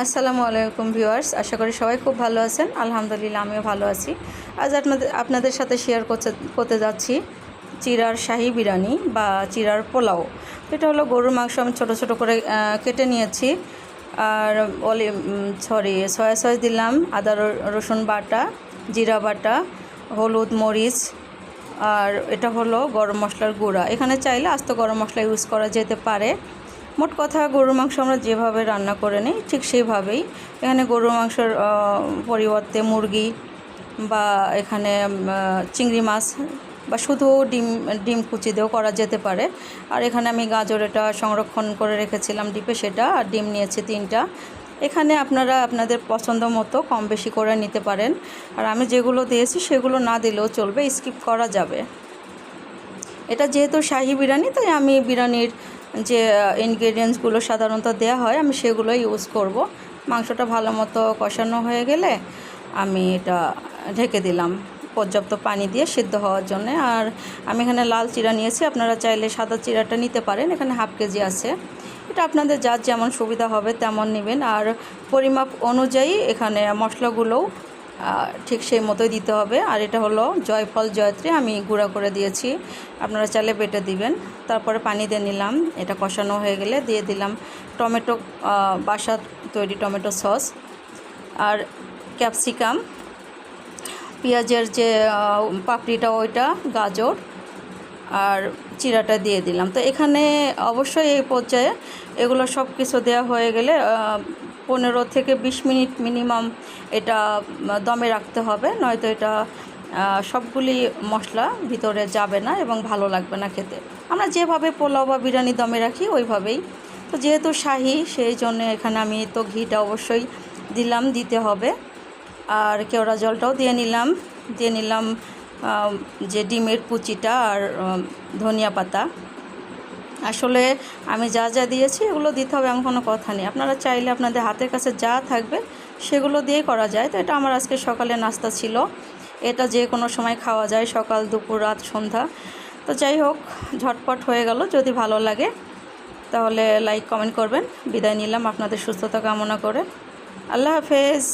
আসসালামু আলাইকুম ভিউয়ার্স, আশা করি সবাই খুব ভালো আছেন। আলহামদুলিল্লাহ আমিও ভালো আছি। আজ আপনাদের সাথে শেয়ার করতে যাচ্ছি চিরার শাহি বিরিয়ানি বা চিরার পোলাও। এটা হলো গরুর মাংস আমি ছোটো ছোটো করে কেটে নিয়েছি। আর সয়া সস দিলাম, আদা রসুন বাটা, জিরা বাটা, হলুদ মরিচ, আর এটা হলো গরম মশলার গুঁড়া। এখানে চাইলে আস্ত গরম মশলা ইউজ করা যেতে পারে। মোট কথা গরুর মাংস আমরা যেভাবে রান্না করে নিই ঠিক সেইভাবেই এখানে গরুর মাংসের পরিবর্তে মুরগি বা এখানে চিংড়ি মাছ বা শুধু ডিম কুচি দিয়েও করা যেতে পারে। আর এখানে আমি গাজর এটা সংরক্ষণ করে রেখেছিলাম ডিপে, সেটা আর ডিম নিয়েছি 3টা। এখানে আপনারা আপনাদের পছন্দ মতো কম বেশি করে নিতে পারেন। আর আমি যেগুলো দিয়েছি সেগুলো না দিলেও চলবে, স্কিপ করা যাবে। এটা যেহেতু শাহি বিরিয়ানি তাই আমি বিরিয়ানির যে ইনগ্রেডিয়েন্টসগুলো সাধারণত দেওয়া হয় আমি সেগুলো ইউজ করব। মাংসটা ভালো মতো কষানো হয়ে গেলে আমি এটা ঢেকে দিলাম পর্যাপ্ত পানি দিয়ে সিদ্ধ হওয়ার জন্য। আর আমি এখানে লাল চিরা নিয়েছি, আপনারা চাইলে সাদা চিরাটা নিতে পারেন। এখানে হাফ কেজি আছে। এটা আপনাদের যার যেমন সুবিধা হবে তেমন নেবেন। আর পরিমাপ অনুযায়ী এখানে মশলাগুলোও ঠিক সেই মতোই দিতে হবে। আর এটা হলো জয়ফল জয়ত্রী আমি গুঁড়া করে দিয়েছি, আপনারা চাইলে বেটে দিবেন। তারপরে পানি দিয়ে নিলাম, এটা কষানো হয়ে গেলে দিয়ে দিলাম টমেটো, বাসার তৈরি টমেটো সস, আর ক্যাপসিকাম, পেঁয়াজের যে পাপড়িটা ওইটা, গাজর আর চিরাটা দিয়ে দিলাম। তো এখানে অবশ্যই এই পর্যায়ে এগুলো সব কিছু দেওয়া হয়ে গেলে 15 থেকে 20 মিনিট মিনিমাম এটা দমে রাখতে হবে, নয়তো এটা সবগুলি মশলা ভিতরে যাবে না এবং ভালো লাগবে না খেতে। আমরা যেভাবে পোলাও বা বিরিয়ানি দমে রাখি ওইভাবেই। তো যেহেতু শাহি সেই জন্য এখানে আমি তো ঘিটা অবশ্যই দিতে হবে। আর কেওড়া জলটাও দিয়ে নিলাম যে ডিমের কুচিটা আর ধনিয়া পাতা। আসলে আমি যা যা দিয়েছি এগুলো দিতে হবে এমন কোনো কথা নেই, আপনারা চাইলে আপনাদের হাতের কাছে যা থাকবে সেগুলো দিয়েই করা যায়। তো এটা আমার আজকে সকালে নাস্তা ছিল, এটা যে কোনো সময় খাওয়া যায়, সকাল দুপুর রাত সন্ধ্যা। তো যাই হোক, ঝটপট হয়ে গেল। যদি ভালো লাগে তাহলে লাইক কমেন্ট করবেন। বিদায় নিলাম আপনাদের সুস্থতা কামনা করে। আল্লাহ হাফেজ।